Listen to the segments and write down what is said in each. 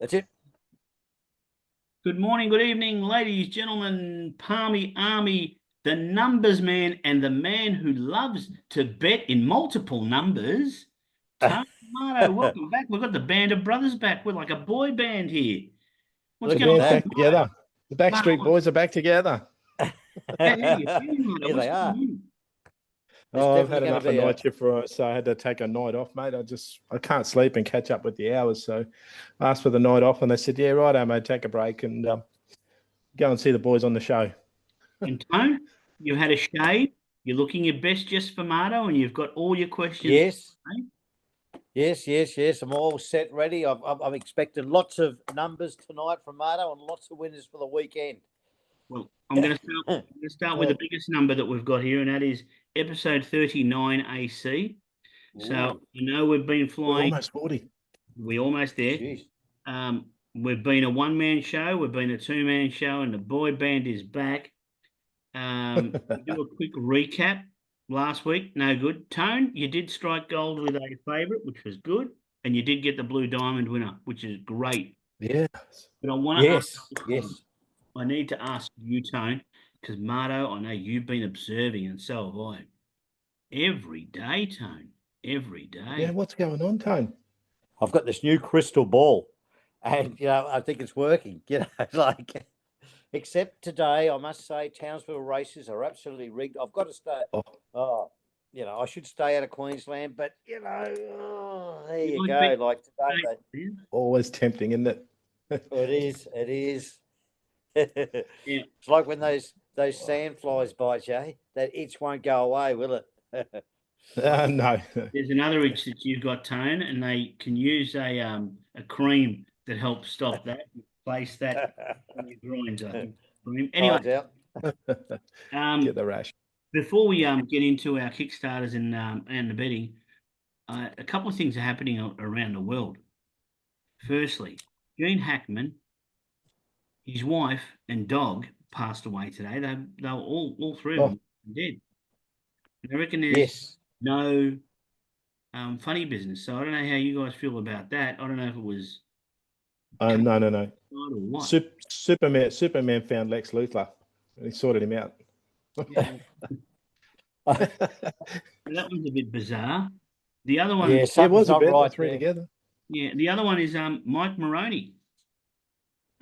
That's it. Good morning, good evening, ladies, gentlemen, Palmy Army, the numbers man, and the man who loves to bet in multiple numbers. Tony Marto, welcome back. We've got the band of brothers back. We're like a boy band here. What's Look The at going band's on, that. back together. The Backstreet Marto? Boys are back together. How you feeling, Marto? Here What's they going are. on? It's Oh, I've definitely had going enough to of be night shift for so I had to take a night off, mate. I can't sleep and catch up with the hours. So I asked for the night off and they said, yeah, right, mate, take a break and go and see the boys on the show. And Tone, you had a shave. You're looking your best just for Marto, and you've got all your questions. Yes. Right? Yes. I'm all set, ready. I'm expecting lots of numbers tonight from Marto and lots of winners for the weekend. Well, I'm going to start with the biggest number that we've got here, and that is episode 39 AC. So you know we've been We're flying. almost 40. We're almost there. Jeez. We've been a one-man show. We've been a two-man show, and the boy band is back. We do a quick recap. Last week, no good. Tone, you did strike gold with a favourite, which was good, and you did get the Blue Diamond winner, which is great. Yes. But I want to ask. Yes. I need to ask you, Tone, because Marto, I know you've been observing, and so have I. Every day, Tone. Every day. Yeah, what's going on, Tone? I've got this new crystal ball, and I think it's working. Except today, I must say, Townsville races are absolutely rigged. I've got to stay. I should stay out of Queensland, but there you go. Like today, Always tempting, isn't it? it is. Yeah. It's like when those sand flies bite you, that itch won't go away, will it? No. There's another itch that you've got, Tone, and they can use a cream that helps stop that. Place that on your groins, I think. Anyway, Get the rash. before we get into our Kickstarters and the betting, a couple of things are happening around the world. Firstly, Gene Hackman, his wife and dog passed away today. They were all three of them dead. And I reckon there's no funny business. So I don't know how you guys feel about that. I don't know if it was. No. Or what. Superman found Lex Luthor. And he sorted him out. Yeah. That one's a bit bizarre. The other one, it was a bit right three together. Yeah, the other one is Mike Moroney,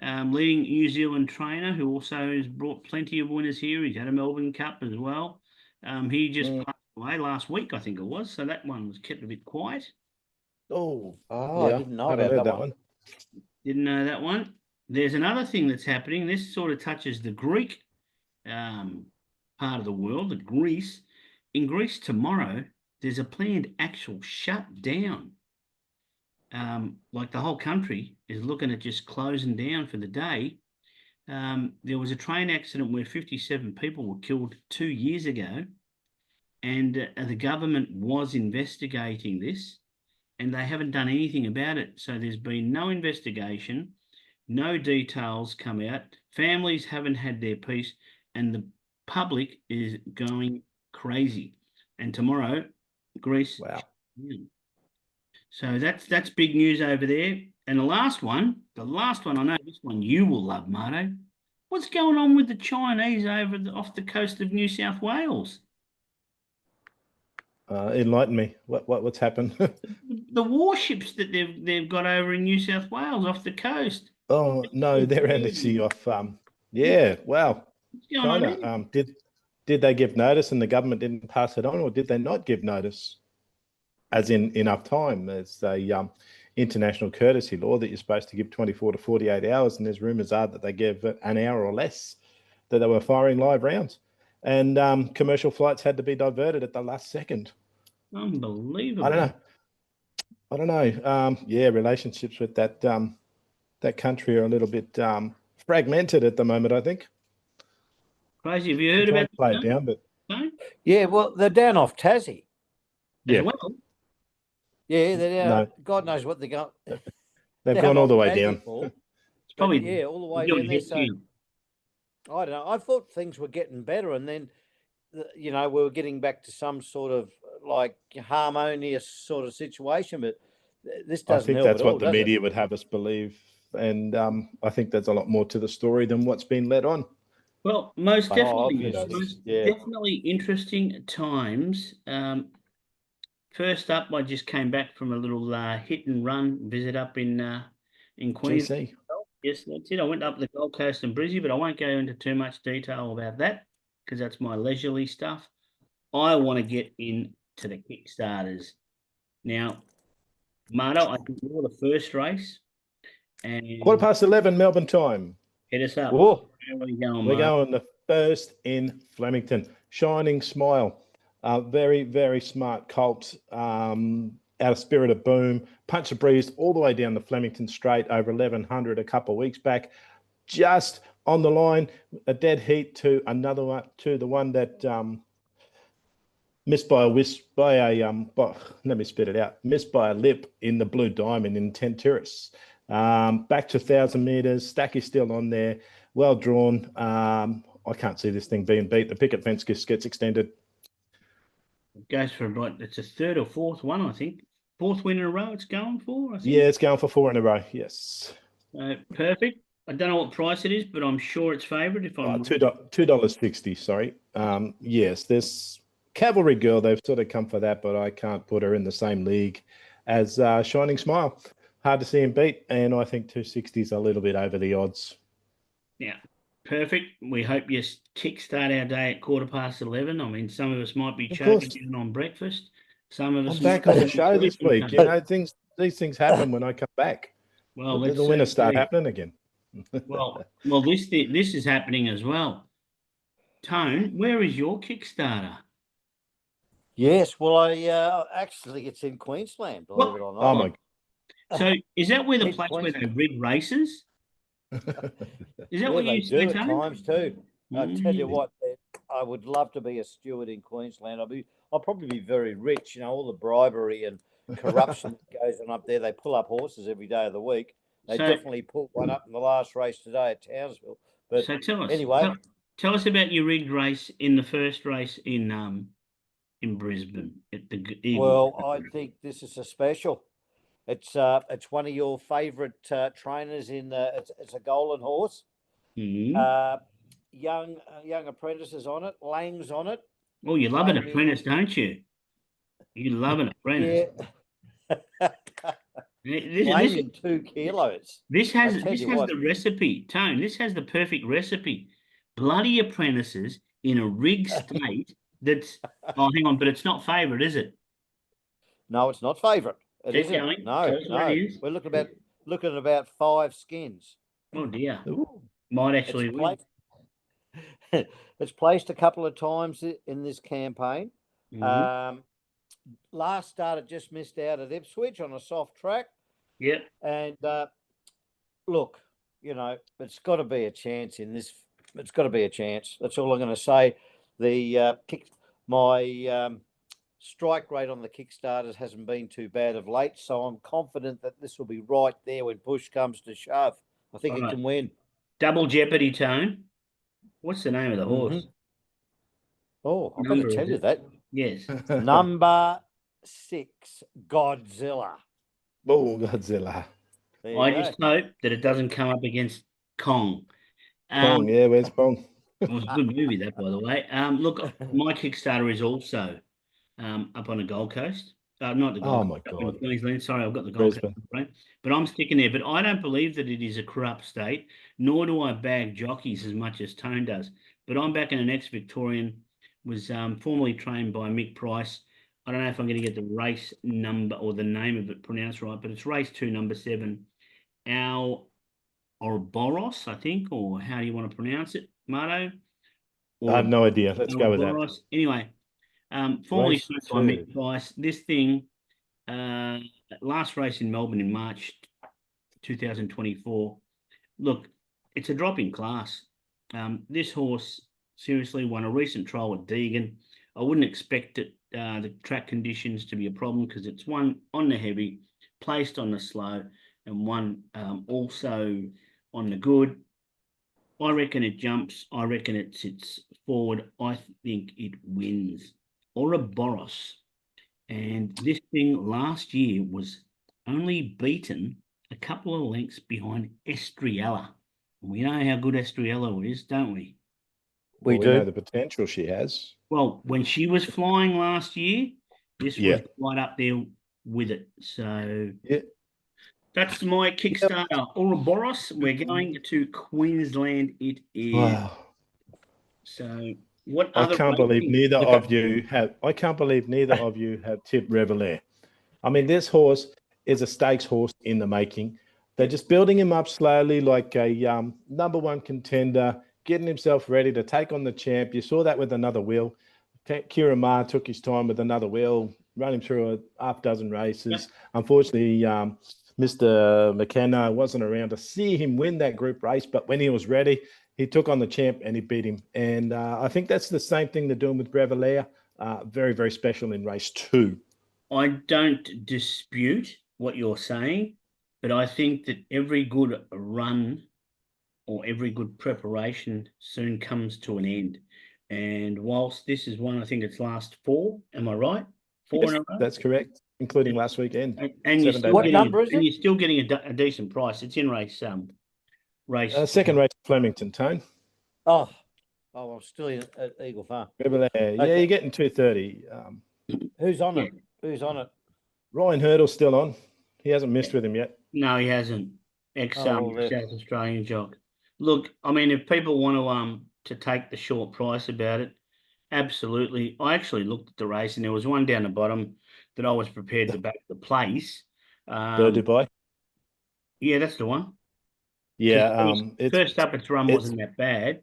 leading New Zealand trainer who also has brought plenty of winners here. He's had a Melbourne Cup as well. He just passed away last week, I think it was. So that one was kept a bit quiet. I Yeah, didn't know I about heard that one. Didn't know that one. There's another thing that's happening. This sort of touches the Greek part of the world, the Greece. In Greece tomorrow, there's a planned actual shutdown. Like the whole country is looking at just closing down for the day. There was a train accident where 57 people were killed 2 years ago, and the government was investigating this, and they haven't done anything about it. So there's been no investigation, no details come out. Families haven't had their peace, and the public is going crazy. And tomorrow, Greece. Wow. So that's big news over there. And the last one, I know this one you will love, Marto. What's going on with the Chinese off the coast of New South Wales? Enlighten me. What's happened? The warships that they've got over in New South Wales off the coast. Oh no, they're actually off. Yeah, wow. China. Did they give notice and the government didn't pass it on, or did they not give notice? As in enough time. There's a international courtesy law that you're supposed to give 24 to 48 hours, and there's rumours are that they gave an hour or less that they were firing live rounds, and commercial flights had to be diverted at the last second. Unbelievable. I don't know. Yeah, relationships with that country are a little bit fragmented at the moment, I think. Crazy. Have you heard about play it down, but yeah, well, they're down off Tassie. Yeah. Well. Yeah, they're down. No. God knows what they're going. They've gone all the way down. It's probably all the way down there. So, I don't know. I thought things were getting better, and then we were getting back to some sort of like harmonious sort of situation. But this doesn't. I think that's what the media would have us believe. and I think there's a lot more to the story than what's been let on. Well, most definitely, yeah. definitely interesting times. First up, I just came back from a little hit and run visit up in Queensland. GC. Yes, that's it. I went up the Gold Coast and Brizzy, but I won't go into too much detail about that because that's my leisurely stuff. I want to get into the Kickstarters. Now, Marto, I think you're the first race. And 11:15 Melbourne time. hit us up. Whoa. Where are we going, We're Marto? going the first in Flemington. Shining Smile. Very, very smart colt. Out of Spirit of Boom. Punch the Breeze all the way down the Flemington Straight over 1100 a couple of weeks back. Just on the line, a dead heat to another one, to the one that missed by a let me spit it out. Missed by a lip in the Blue Diamond in Tenturis. Back to 1,000 meters. Stack is still on there. Well drawn. I can't see this thing being beat. The picket fence gets extended. It goes for about, it's a third or fourth one, I think. Fourth win in a row it's going for, I think. Yeah, it's going for 4 in a row. Yes. Perfect. I don't know what price it is, but I'm sure it's favourite if I'm $2.60, sorry. Yes, there's Cavalry Girl. They've sort of come for that, but I can't put her in the same league as Shining Smile. Hard to see him beat, and I think 260 is a little bit over the odds. Yeah, perfect. We hope you kickstart our day at 11:15. I mean, some of us might be choking down on breakfast. Some of us I'm back on the show this week. You know, these things happen when I come back. Well, the winners start happening again. well, this is happening as well. Tone, where is your Kickstarter? Yes, well, actually, it's in Queensland, believe it or not. Oh my! So is that where the It's place where they Queensland. rig races? Is that what they you do say, at Tone? times too? I tell you Mm. what, I would love to be a steward in Queensland. I'll probably be very rich. You know, all the bribery and corruption that goes on up there. They pull up horses every day of the week. They So- definitely pulled one up in the last race today at Townsville. But So tell us. anyway, tell us about your rigged race in the first race in Brisbane at the Eagle. well, I think this is a special. It's one of your favourite trainers in. It's a golden horse. Mhm. Young apprentices on it. Lang's on it. Oh, you love an Came in- apprentice, don't you? You love an apprentice. Yeah. Claiming 2 kilos. This has tell you what. the recipe, Tone. This has the perfect recipe. Bloody apprentices in a rigged state. That's hang on, but it's not favourite, is it? No, it's not favourite. It Keep isn't. going. No, Tell us what no. it is. We're looking at about 5 skins. Oh dear, Ooh. might actually It's win. placed, it's placed a couple of times in this campaign. Mhm. Last started just missed out at Ipswich on a soft track. Yep. And look, you know, it's got to be a chance in this. It's got to be a chance. That's all I'm going to say. The strike rate on the Kickstarters hasn't been too bad of late, so I'm confident that this will be right there when push comes to shove. I think it can win. Double Jeopardy, Tone. What's the name of the horse? Mm-hmm. Oh, I'm going to tell you that. Yes. Number 6, Godzilla. Oh, Godzilla. I just hope that it doesn't come up against Kong. Kong, yeah, where's Kong? It was a good movie, that, by the way. Look, my Kickstarter is also up on the Gold Coast. Not the Gold Coast, my God. Queensland. Sorry, I've got the Gold Coast, right? But I'm sticking there. But I don't believe that it is a corrupt state, nor do I bag jockeys as much as Tone does. But I'm back in an ex-Victorian, was formerly trained by Mick Price. I don't know if I'm going to get the race number or the name of it pronounced right, but it's race 2, number 7. Ouroboros, I think, or how do you want to pronounce it, Marto? I have no idea. Let's go with that. Anyway, formerly Race trained by 2. Mick Price. This thing, last race in Melbourne in March 2024. Look, it's a drop in class. This horse seriously won a recent trial at Deegan. I wouldn't expect it, the track conditions to be a problem because it's one on the heavy, placed on the slow, and one also on the good. I reckon it jumps. I reckon it sits forward. I think it wins. Ouroboros. And this thing last year was only beaten a couple of lengths behind Estriella. And we know how good Estriella is, don't we? Well, We we know do. the potential she has. Well, when she was flying last year, this Yeah. was right up there with it. So Yeah. that's my Kickstarter. Ouroboros, we're going to Queensland. It is. Wow. So what I other can't believe racing? neither Look of you have. I can't believe neither of you have tipped Revelair. I mean, this horse is a stakes horse in the making. They're just building him up slowly, like a number one contender, getting himself ready to take on the champ. You saw that with Another Wheel. Kieran Maher took his time with Another Wheel, run him through a half dozen races. Yep. Unfortunately, Mr. McKenna wasn't around to see him win that group race, but when he was ready, he took on the champ and he beat him. And I think that's the same thing they're doing with Revelair. Very, very special in race 2. I don't dispute what you're saying, but I think that every good run or every good preparation soon comes to an end. And whilst this is one, I think it's last 4. Am I right? 4 Yes, in a row. that's correct, including last weekend. And you're 7 still days What getting number is and it? you're still getting a decent price. It's in race Second race, Flemington, Tone. Oh, I'm still in at Eagle Farm. Yeah, Okay. you're getting 230. Who's on it? Who's on it? Ryan Hurdle's still on. He hasn't missed with him yet. No, he hasn't. Oh, well, South Australian jock. Look, I mean, if people want to take the short price about it, absolutely. I actually looked at the race, and there was one down the bottom that I was prepared to back the place. Dubai. Yeah, that's the one. Yeah, First up, its run wasn't that bad.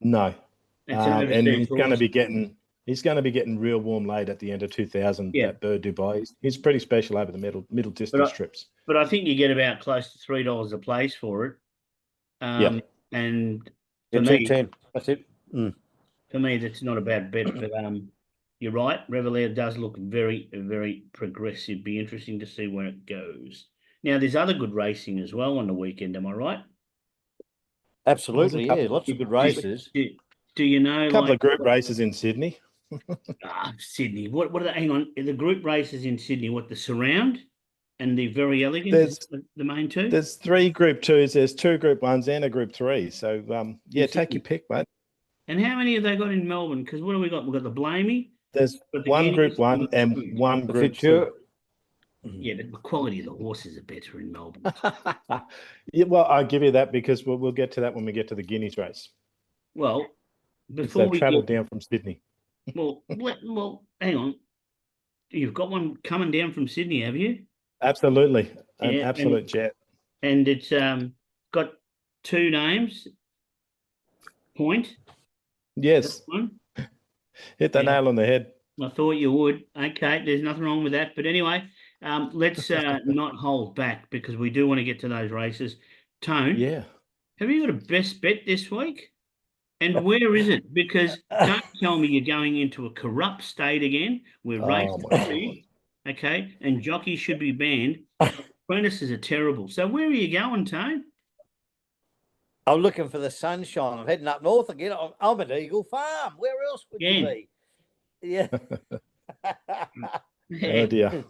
No, It's an and overseas he's going to horse. be getting real warm late at the end of 2000. Yeah. That Bird Dubai. He's pretty special over the middle distance trips. But I think you get about close to $3 a place for it. Yeah. And Yeah, for me, 210. That's it. for me, that's not a bad bet. But you're right. Revelair does look very, very progressive. Be interesting to see where it goes. Now, there's other good racing as well on the weekend. Am I right? Absolutely, yeah. Lots of good races. Do you know? A couple of group races in Sydney. Sydney. What are they? Hang on. The group races in Sydney. What, the Surround and the Very Elegant? There's the main two. There's 3 Group 2s. There's 2 Group 1s and a Group 3. So yeah, take your pick, mate. And how many have they got in Melbourne? Because what do we got? We've got the Blamey. There's But the one Guineas Group 1 and and two. one The Group 2. Future. Yeah, but the quality of the horses are better in Melbourne. Yeah, well, I'll give you that because we'll get to that when we get to the Guineas race. Well, Because before they've we travelled down from Sydney. well, hang on. You've got one coming down from Sydney, have you? Absolutely, an Yeah, absolute jet. And it's got 2 names. Point. Yes, One. hit the Yeah. nail on the head. I thought you would. Okay, there's nothing wrong with that. But anyway, let's not hold back because we do want to get to those races. Tone, Yeah. have you got a best bet this week? And where is it? Because don't tell me you're going into a corrupt state again where race Oh, my free, okay, and jockeys should be banned. Apprentices are terrible. So where are you going, Tone? I'm looking for the sunshine. I'm heading up north again. I'm at Eagle Farm. Where else would you be? Yeah. Oh dear.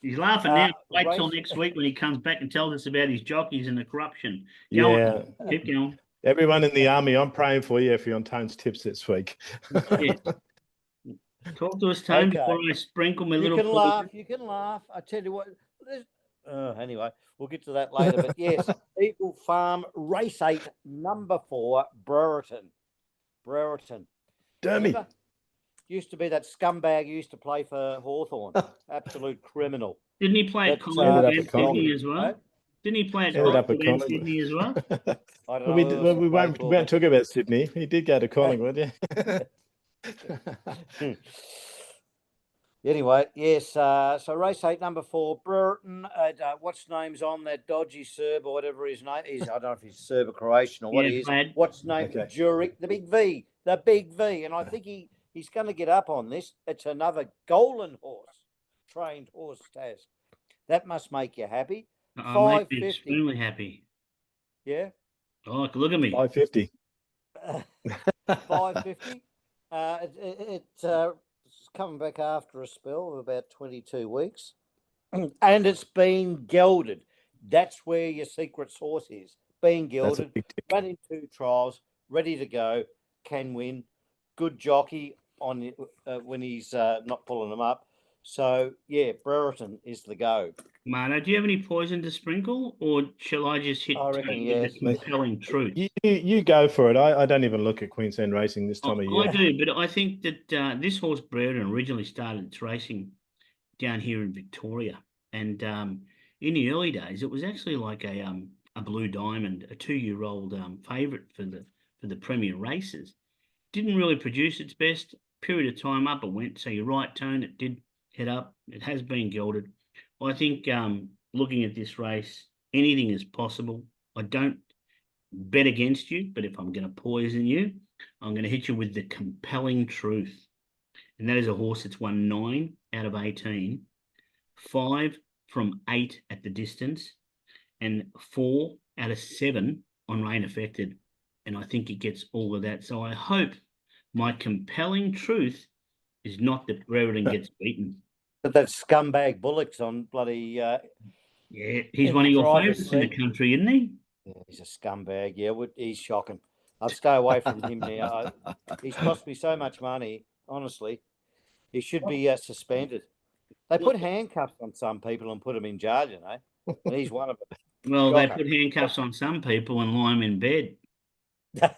He's laughing now. Wait till race- next week when he comes back and tells us about his jockeys and the corruption. Go on, Yeah. keep going. Everyone in the army, I'm praying for you if you're on Tone's tips this week. Yeah. Talk to us, Tone, Okay. before I sprinkle my You little. can laugh. You can laugh. I tell you what. Anyway, we'll get to that later. But yes, Eagle Farm Race 8, number 4, Brereton. Brereton. Dermy. Remember? Used to be that scumbag who used to play for Hawthorn. Absolute criminal. Didn't he play at But, Collingwood ended up and at Collingwood. Sydney as well? No? Didn't he play at Ended up at Collingwood and Collingwood. Sydney as well? I don't Well, know. we won't talk about Sydney. He did go to Collingwood, yeah. Anyway, yes. So race 8, number 4, Brereton. What's name's on that dodgy Serb or whatever his name is? I don't know if he's Serb or Croatian or what Yeah, he is. Vlad. What's name? Okay. Jurek, the big V, the big V. And I think he's going to get up on this. It's another golden horse, trained horse, Taz. That must make you happy. I make me 550. extremely happy. Yeah. Oh, look at me. 550. 550. It's coming back after a spell of about 22 weeks. And it's been gelded. That's where your secret sauce is. Being That's a gilded, big tick. running 2 trials, ready to go, can win. Good jockey on when he's not pulling them up. So yeah, Brereton is the go. Marno, do you have any poison to sprinkle, or shall I just hit I reckon Tony yes. with the compelling truth? You go for it. I don't even look at Queensland racing this time of year. I do, but I think that this horse Brereton originally started its racing down here in Victoria, and in the early days, it was actually like a Blue Diamond, a 2-year-old favourite for the Premier races. Didn't really produce its best. Period of time up it went. So you're right, Tone. It did head up. It has been gelded. I think looking at this race, anything is possible. I don't bet against you, but if I'm going to poison you, I'm going to hit you with the compelling truth. And that is a horse that's won 9 out of 18, 5 from 8 at the distance, and 4 out of 7 on rain affected. And I think it gets all of that. So I hope my compelling truth is not that Brereton gets beaten. But that scumbag Bullock's on bloody. Yeah, he's in one of the your driver's favourites in the seat. country, isn't he? Yeah, he's a scumbag. Yeah, he's shocking. I'd stay away from him now. He's cost me so much money. Honestly, he should be suspended. They put handcuffs on some people and put them in jail. You know, and he's one of them. Well, they Shocker. put handcuffs on some people and lie them in bed. Yeah.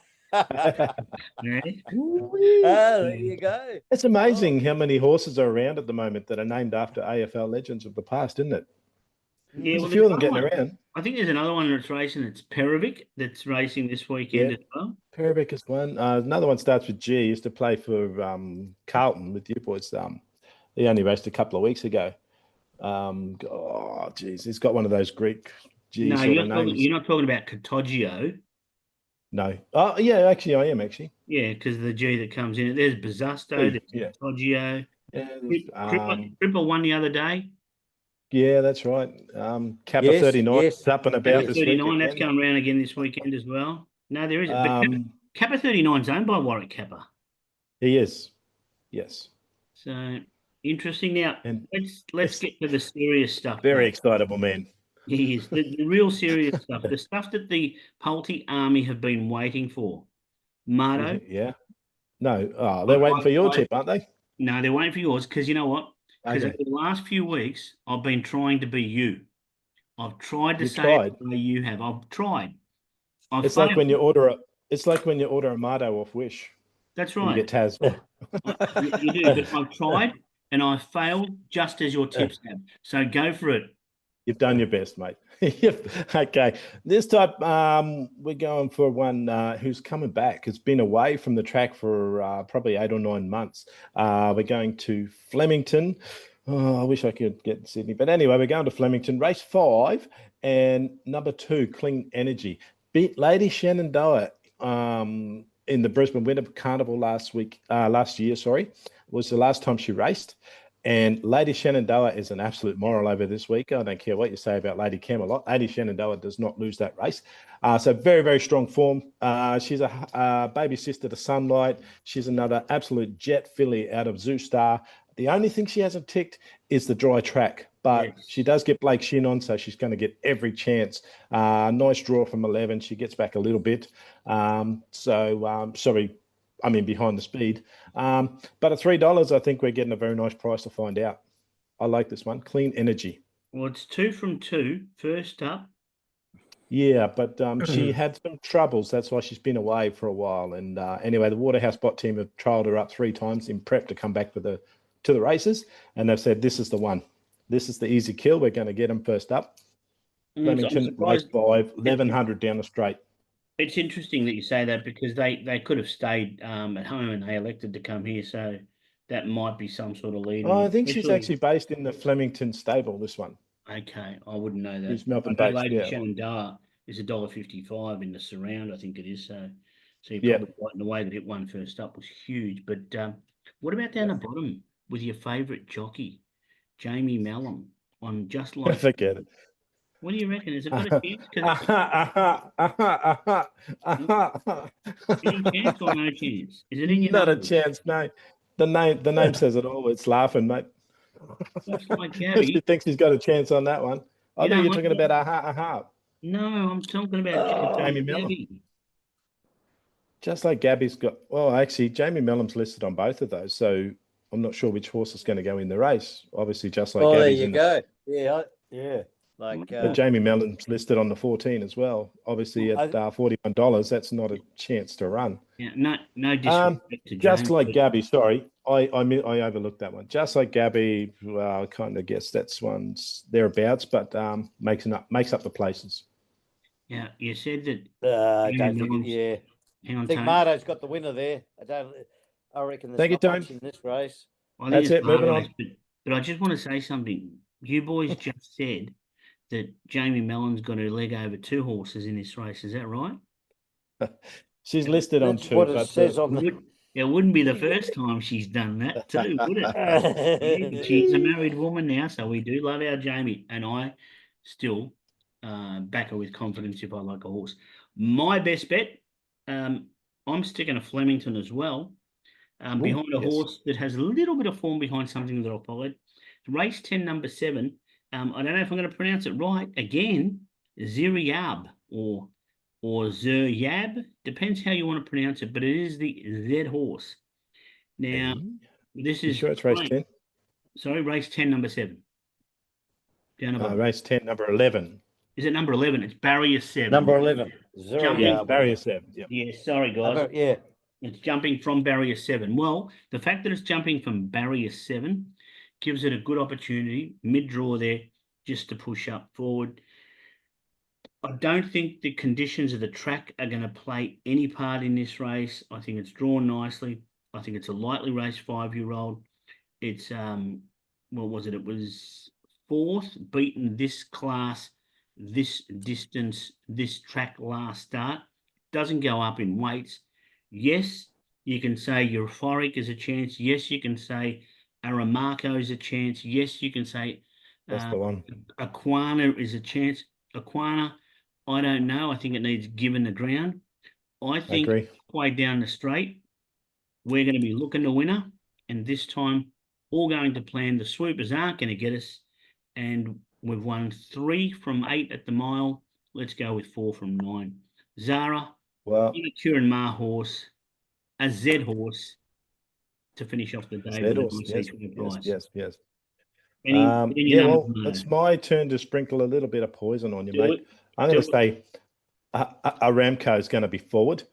There you go. It's amazing how many horses are around at the moment that are named after AFL legends of the past, isn't it? Yeah, There's well, a few of them there's getting another one. around. I think there's another one that's racing. It's Perovic that's racing this weekend as well. Perovic is one. Another one starts with G. He used to play for Carlton with you boys. He only raced a couple of weeks ago. Oh, geez, he's got one of those Greek G No, sort of names. you're not talking about Cottagio. No. Oh, yeah, actually, I am actually. Yeah, because of the G that comes in it. There's Bazasto, there's Yeah. Cottagio. Yeah, Cripper won the other day. yeah, that's right. Kappa Yes, 39 yes. is up and about this 39, week. that's again. going around again this weekend as well. No, there isn't. But Kappa 39 is owned by Warwick Kappa. He is. Yes. So interesting. Now, And let's get to the serious stuff. very mate. excitable man. He is the real serious stuff, the stuff that the PALTI army have been waiting for. Mardo? Yeah. No, they're waiting for your tip, aren't they? No, they're waiting for yours because you know what? Because Okay. over the last few weeks, I've been trying to be you. I've tried to You've say tried? it the way you have. I've tried. I've It's like failed. when you order a Mardo off Wish. That's You right. get Taz. You do, but I've tried and I've failed just as your tips have. So go for it. You've done your best, mate. Okay. This type, we're going for one who's coming back. It's been away from the track for probably 8 or 9 months. We're going to Flemington. Oh, I wish I could get to Sydney. But anyway, we're going to Flemington. Race 5 and number 2, Clean Energy. Beat Lady Shenandoah in the Brisbane Winter Carnival last year, was the last time she raced. And Lady Shenandoah is an absolute moral over this week. I don't care what you say about Lady Camelot. Lady Shenandoah does not lose that race. So very, very strong form. She's a baby sister to Sunlight. She's another absolute jet filly out of Zoo Star. The only thing she hasn't ticked is the dry track, but she does get Blake Shin on, so she's going to get every chance. Nice draw from 11. She gets back a little bit. Behind the speed. But at $3, I think we're getting a very nice price to find out. I like this one. Clean Energy. Well, it's 2 from 2. First up. Yeah, but she had some troubles. That's why she's been away for a while. And anyway, the Waterhouse Bot team have trialled her up 3 times in prep to come back to the races. And they've said, this is the one. This is the easy kill. We're going to get them first up. Flemington, race 5, 1100 down the straight. It's interesting that you say that because they could have stayed at home and they elected to come here. So that might be some sort of lead. I think she's actually based in the Flemington stable, this one. Okay, I wouldn't know that. She's Melbourne based, Lady yeah. Shenandoah is $1.55 in the surround, I think it is. So you're probably right in the way that it won first up was huge. But what about down the bottom with your favourite jockey, Jamie Mallam, on Just Like... Forget it. What do you reckon? Has it got a chance? Any chance or no chance? Is it in your Not a numbers? chance, no. The name says it all. It's laughing, mate. Just Like Gary. She thinks he's got a chance on that one. I You thought don't you were like talking that? about Aha. No, I'm talking about Jamie Mellon. Gabby. Just like Gabby's got, well, actually, Jamie Mellon's listed on both of those, so I'm not sure which horse is going to go in the race. Obviously, just like Oh, there Gabby's you in go. Yeah, yeah. Like, but Jamie Mellon's listed on the 14 as well. Obviously, at $41, that's not a chance to run. Yeah, no disrespect to Just James, like but Gabby, sorry, I overlooked that one. Just like Gabby, well, I kind of guess that's one's thereabouts, but makes up the places. yeah, you said that. I Jamie don't think it, Mellon's- yeah. Hang on, I think Tony. Marto's got the winner there. I reckon there's Thank you, not Tone. much in this race. I think That's it's it, moving marvellous, on. but I just want to say something. You boys just said that Jamie Mellon's got a leg over 2 horses in this race. Is that right? She's listed on That's 2, what it but says on the. It wouldn't be the first time she's done that too, would it? Yeah, she's a married woman now, so we do love our Jamie, and I still back her with confidence if I like a horse. My best bet, I'm sticking a Flemington as well, behind a yes. horse that has a little bit of form behind something that I followed. Race 10, number 7. I don't know if I'm going to pronounce it right. Again, Ziriab or Zeryab, depends how you want to pronounce it, but it is the Z horse. Now, this You is sure it's race 10? Sorry, race 10, number 7. Down above. Race 10, number 11. Is it number 11? It's barrier 7. Number 11. Yeah, barrier 7. Yep. Yeah, sorry, guys. Yeah. It's jumping from barrier 7. Well, the fact that it's jumping from barrier 7 gives it a good opportunity, mid-draw there, just to push up forward. I don't think the conditions of the track are going to play any part in this race. I think it's drawn nicely. I think it's a lightly raced 5-year-old. It's what was it? It was 4th, beaten this class, this distance, this track last start. Doesn't go up in weights. Yes, you can say Euphoric is a chance. Yes, you can say Aramako is a chance. Yes, you can say That's the one. Aquana is a chance. Aquana, I don't know. I think it needs given the ground. I think way down the straight, we're going to be looking to winner, and this time all going to plan. The swoopers aren't going to get us, and we've won 3 from 8 at the mile. Let's go with 4 from 9. Zara, well, Kieran Ma horse, a Z horse to finish off the day. Yes. Any well, it's my turn to sprinkle a little bit of poison on you, mate. I'm going to say Aramco is going to be forward,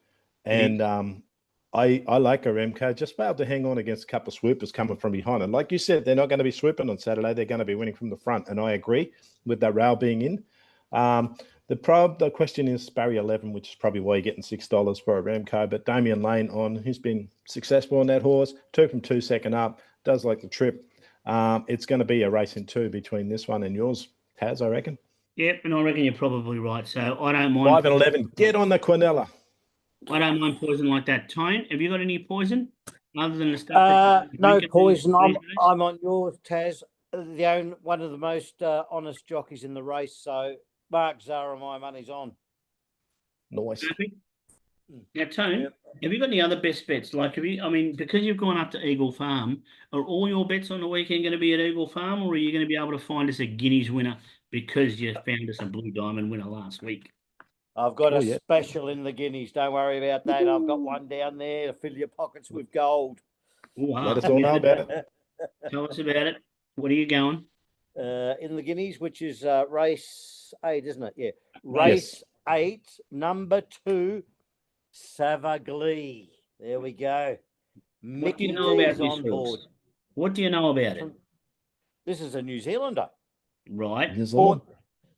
and I like Aramco. Just failed to hang on against a couple of swoopers coming from behind. And like you said, they're not going to be swooping on Saturday. They're going to be winning from the front, and I agree with that rail being in. The question is barrier 11, which is probably why you're getting $6 for Aramco. But Damien Lane who's been successful on that horse, 2 from 2 second up, does like the trip. It's going to be a race in 2 between this one and yours, Taz, I reckon. Yep, and I reckon you're probably right. So I don't mind. 5 and 11. Get on the Quinella. I don't mind poison like that. Tone, have you got any poison other than the stuff? No poison. I'm on yours, Taz. One of the most honest jockeys in the race. So Mark Zara, my money's on. Nice. Now, Tone, have you got any other best bets? Because you've gone up to Eagle Farm, are all your bets on the weekend going to be at Eagle Farm, or are you going to be able to find us a Guineas winner because you found us a Blue Diamond winner last week? I've got a special in the Guineas. Don't worry about that. I've got one down there to fill your pockets with gold. Let us all know about it. Tell us about it. What are you going? In the Guineas, which is race 8, isn't it? Yeah. Race 8, number 2, Savaglee. There we go. What do you know about this horse? What do you know about it? This is a New Zealander. Right.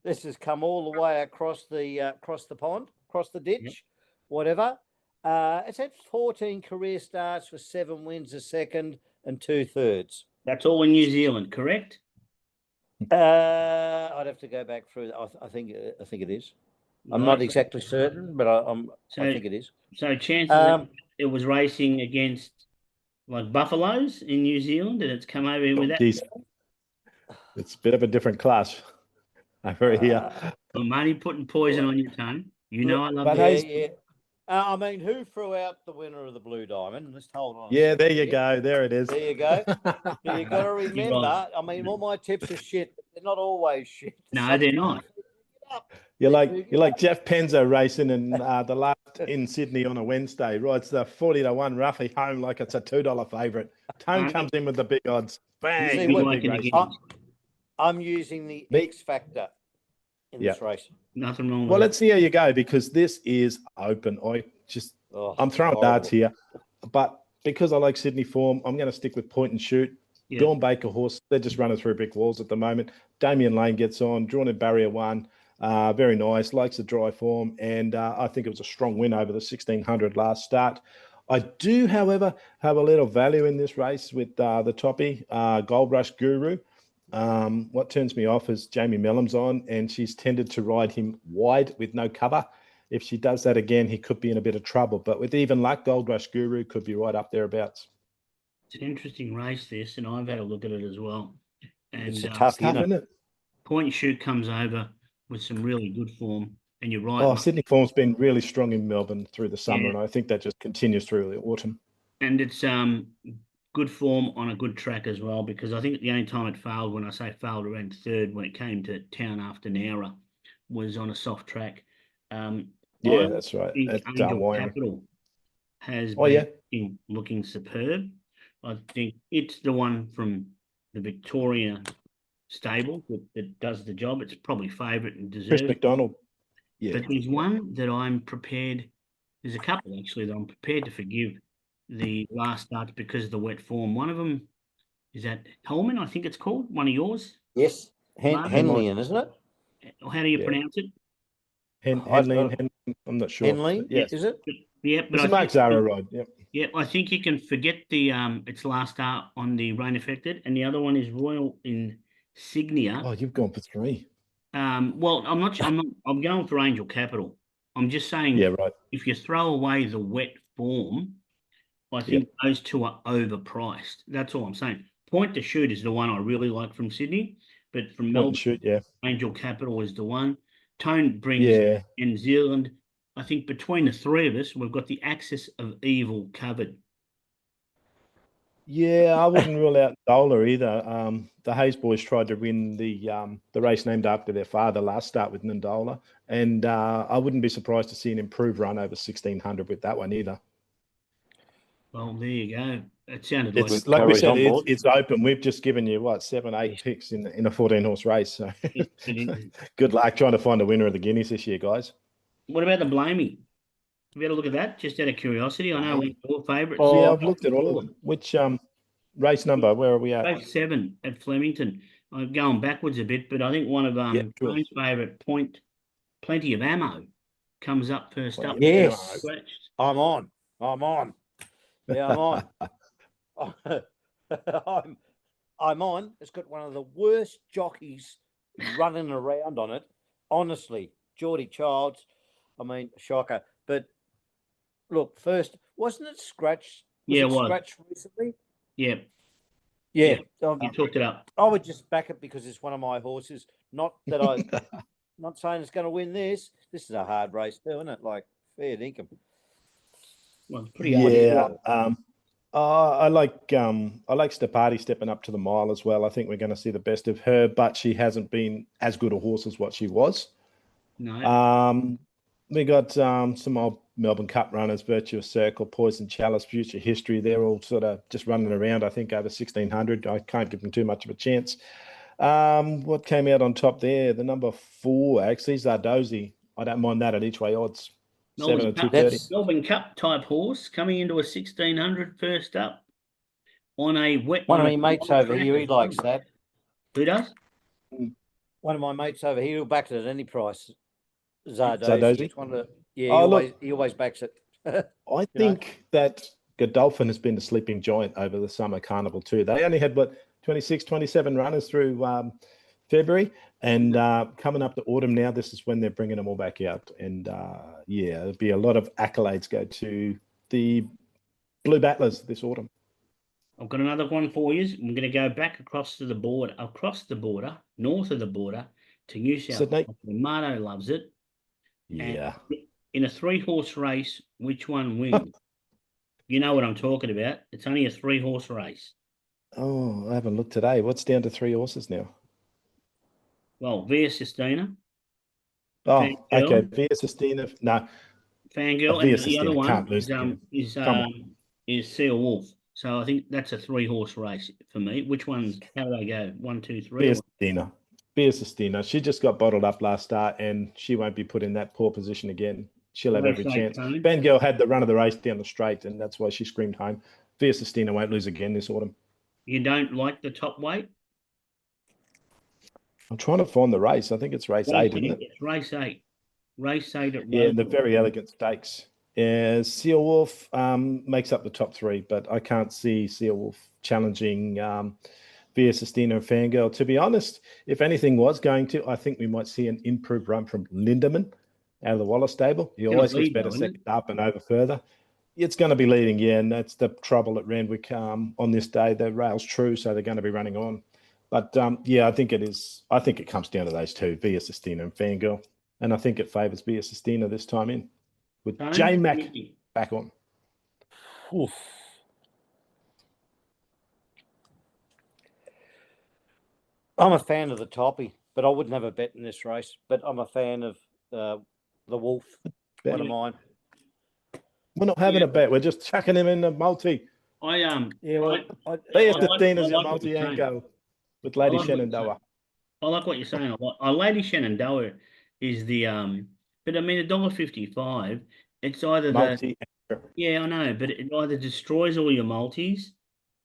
This has come all the way across the pond, across the ditch, whatever. It's had 14 career starts for 7 wins, a second and 2/3. That's all in New Zealand, correct? I'd have to go back through. I think it is. I'm not exactly certain, but I think it is. So chances it was racing against like buffaloes in New Zealand, and it's come over here with that. Geez. It's a bit of a different class. I'm very here. I'm only putting poison on your tongue. You know I love it. I mean, who threw out the winner of the Blue Diamond? Let's hold on. Yeah, there you go. There it is. There you go. You got to You're remember. right. I mean, all my tips are shit, but they're not always shit. No, they're not. You're like Jeff Penzo racing in the last in Sydney on a Wednesday. Rides the 40-1 roughie home like it's a $2 favourite. Tone comes in with the big odds. Bang! See with what- the big race. I'm using the X factor in this race. Nothing wrong with Well, it. let's see how you go because this is open. I'm throwing darts here, but because I like Sydney form, I'm going to stick with point and shoot. Yeah. Dawn Baker horse, they're just running through brick walls at the moment. Damien Lane gets on, drawn in barrier 1. Very nice, likes the dry form, and I think it was a strong win over the 1600 last start. I do, however, have a little value in this race with the toppy, Gold Rush Guru. What turns me off is Jamie Mellum's on, and she's tended to ride him wide with no cover. If she does that again, he could be in a bit of trouble. But with even luck, Gold Rush Guru could be right up thereabouts. It's an interesting race, this, and I've had a look at it as well. And It's a tough Tough, isn't it? point and shoot comes over with some really good form, and you're right. Oh, mate. Sydney form's been really strong in Melbourne through the summer, Yeah. and I think that just continues through the autumn. And it's good form on a good track as well, because I think the only time it failed, when I say failed, around third when it came to Town After Nowra, was on a soft track. Yeah, that's right. think At Angel Wyoming. Capital has Oh, been looking superb. I think it's the one from the Victoria stable that does the job. It's probably favourite and Chris deserved. McDonald. Yeah. But there's one that I'm prepared. There's a couple actually that I'm prepared to forgive the last starts because of the wet form. One of them is that Hellman, I think it's called, one of yours. Yes, Martin. Henleyan, isn't it? How do you Yeah. pronounce it? Henley, I'm not sure. Henley, Yes. is it? Yeah, but It's I a Mark think, Zara ride. Yep. yeah, I think you can forget the its last start on the rain affected, and the other one is Royal Insignia. Oh, you've gone for 3. Well, I'm going for Angel Capital. I'm just saying, Yeah, right. if you throw away the wet form, I think those two are overpriced. That's all I'm saying. Point to Shoot is the one I really like from Sydney, but from Point Melbourne, and shoot, yeah. Angel Capital is the one. Tone brings Yeah. New Zealand. I think between the three of us, we've got the axis of evil covered. Yeah, I wouldn't rule out Dola either. The Hayes boys tried to win the race named after their father last start with Nandola, and I wouldn't be surprised to see an improved run over 1600 with that one either. Well, there you go. It sounded It's like like we Curry's said, on board. it's open. We've just given you 7, 8 picks in a 14-horse race. So good luck trying to find a winner of the Guineas this year, guys. What about the Blamey? Have you had a look at that? Just out of curiosity. I know one of your favourites. Oh, Yeah, I've looked at all of them. Which race number? Where are we at? Race 7 at Flemington. I'm going backwards a bit, but I think one of sure. John's favourite point, Plenty of Ammo, comes up first up. Yes. Scratched. I'm on. Yeah, I'm on. I'm on. It's got one of the worst jockeys running around on it. Honestly, Geordie Childs. I mean, shocker. But look, first, wasn't it scratched? Yeah, it was. Scratched recently. Yeah, Yeah, you talked it up. I would just back it because it's one of my horses. Not that not saying it's going to win this. This is a hard race too, isn't it? Like fair dinkum. Well, it's pretty hard. Yeah. I like Stepati stepping up to the mile as well. I think we're going to see the best of her, but she hasn't been as good a horse as what she was. No. We got some old Melbourne Cup runners, Virtuous Circle, Poison Chalice, Future History. They're all sort of just running around, I think, over 1600. I can't give them too much of a chance. What came out on top there? The number 4, actually, Zardozi. I don't mind that at each way odds. 7 or 230. Melbourne Cup type horse coming into a 1600 first up on a wet. One of my mates over here, he likes that. Who does? One of my mates over here, he'll back it at any price. Zardozi. Zardozi? It's one of the, he always backs it. I think that Godolphin has been the sleeping giant over the summer carnival too. They only had 26, 27 runners through February, and coming up to autumn now, this is when they're bringing them all back out. And there'll be a lot of accolades go to the Blue Battlers this autumn. I've got another one for you. I'm going to go back across the border, north of the border to New South Sydney. Wales. Marto loves it. Yeah. in a 3-horse race, which one wins? You know what I'm talking about. It's only a 3-horse race. Oh, I haven't looked today. What's down to 3 horses now? Well, Via Sistina, Oh, Fangirl. okay. Via Sistina. No, Fangirl, Via and the other Sistina one can't lose again. Come on. is Seal Wolf. So I think that's a 3-horse race for me. Which ones? How do they go? 1, 2, 3. Via Sistina. Via Sistina. She just got bottled up last start, and she won't be put in that poor position again. She'll have every chance. Fangirl had the run of the race down the straight, and that's why she screamed home. Via Sistina won't lose again this autumn. You don't like the top weight? I'm trying to find the race. I think it's race 8, isn't it? It's race 8. Race 8 at Yeah, and the very elegant stakes. Seal Wolf makes up the top 3, but I can't see Seal Wolf challenging Via Sistina and Fangirl. To be honest, if anything was going to, I think we might see an improved run from Lindemann out of the Wallace stable. He always gets better second up and over further. It's going to be leading, yeah, and that's the trouble at Randwick on this day. The rail's true, so they're going to be running on. But, yeah, I think it is. I think it comes down to those two, Via Sistina and Fangirl. And I think it favours Via Sistina this time in, with J Mac back on. Oof. I'm a fan of the Toppy, but I wouldn't have a bet in this race. But I'm a fan of the Wolf. One of mine. We're not having a bet. We're just chucking him in the multi. Via Sistina's your multi and go with Lady Shenandoah. I like what you're saying. Lady Shenandoah is the but I mean $1.55. It's either multi. Yeah, I know, but it either destroys all your multis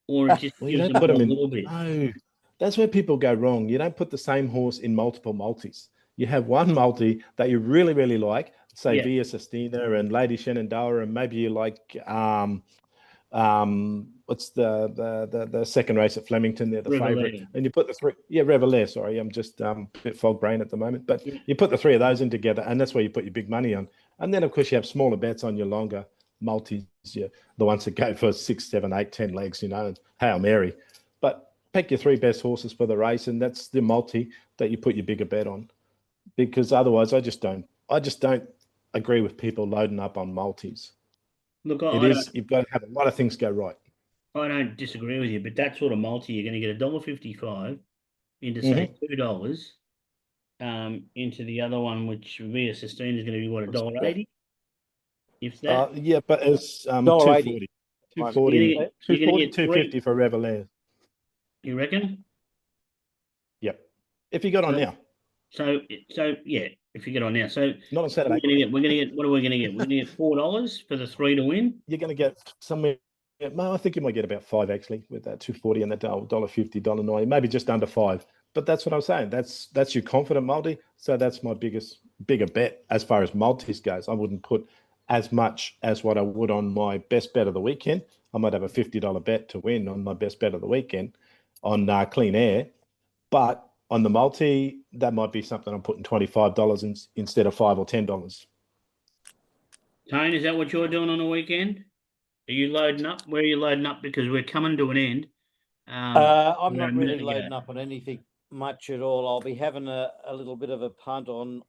or it just you gives don't put them them a in. little bit. No, that's where people go wrong. You don't put the same horse in multiple multis. You have one multi that you really, really like, say Via Sistina and Lady Shenandoah, and maybe you like what's the second race at Flemington? They're the favourite, and you put the 3. Yeah, Revelair. Sorry, I'm just a bit fog brain at the moment, but you put the 3 of those in together, and that's where you put your big money on. And then of course you have smaller bets on your longer multis, the ones that go for 6, 7, 8, 10 legs, and Hail Mary. But pick your 3 best horses for the race, and that's the multi that you put your bigger bet on. Because otherwise, I just don't agree with people loading up on multis. Look, you've got to have a lot of things go right. I don't disagree with you, but that sort of multi, you're going to get $1.55 into say $2 into the other one, which Via Sistina is going to be what, $1.80? If that, yeah, but it's $2.40, $2.50 for Revelair. You reckon? Yep. If you got on now. So yeah, if you get on now. So not on Saturday. We're gonna get what are we gonna get? We're gonna get $4 for the 3 to win. You're gonna get somewhere. I think you might get about 5 actually with that $2.40 and that $1.50, $1.90, maybe just under 5. But that's what I'm saying. That's your confident multi. So that's my bigger bet as far as multis goes. I wouldn't put as much as what I would on my best bet of the weekend. I might have a $50 bet to win on my best bet of the weekend on Clean Air, but on the multi, that might be something I'm putting $25 instead of $5 or $10. Tone, is that what you're doing on the weekend? Are you loading up? Where are you loading up? Because we're coming to an end. I'm not really loading up on anything much at all. I'll be having a little bit of a punt on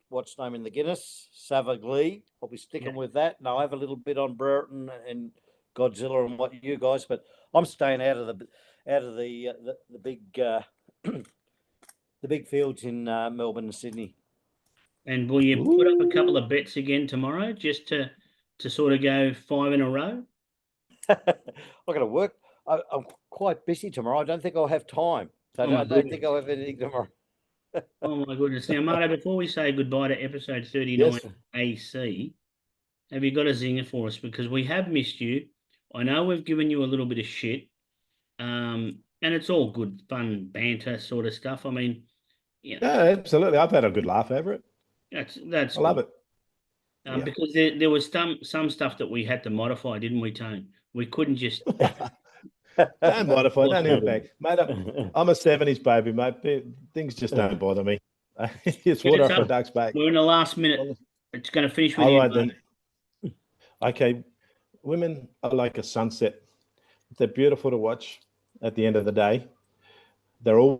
what's name in the Guinness, Savaglee. I'll be sticking with that. And I'll have a little bit on Brereton and Godzilla and what you guys, but I'm staying out of the big the big fields in Melbourne and Sydney. And will you put up a couple of bets again tomorrow just to sort of go 5 in a row? I'm going to work. I'm quite busy tomorrow. I don't think I'll have time. So I don't think I'll have anything tomorrow. Oh, my goodness. Now, Marto, before we say goodbye to episode 39 AC, have you got a zinger for us? Because we have missed you. I know we've given you a little bit of shit. And it's all good, fun, banter sort of stuff. I mean, yeah, absolutely. I've had a good laugh over it. That's I love it. Because there was some stuff that we had to modify, didn't we, Tone? We couldn't just don't modify, don't hold back, mate. I'm a 70s baby, mate. Things just don't bother me. It's water off a duck's back. We're in the last minute. It's going to finish with all you. Right, then. Okay, women are like a sunset. They're beautiful to watch at the end of the day. They're all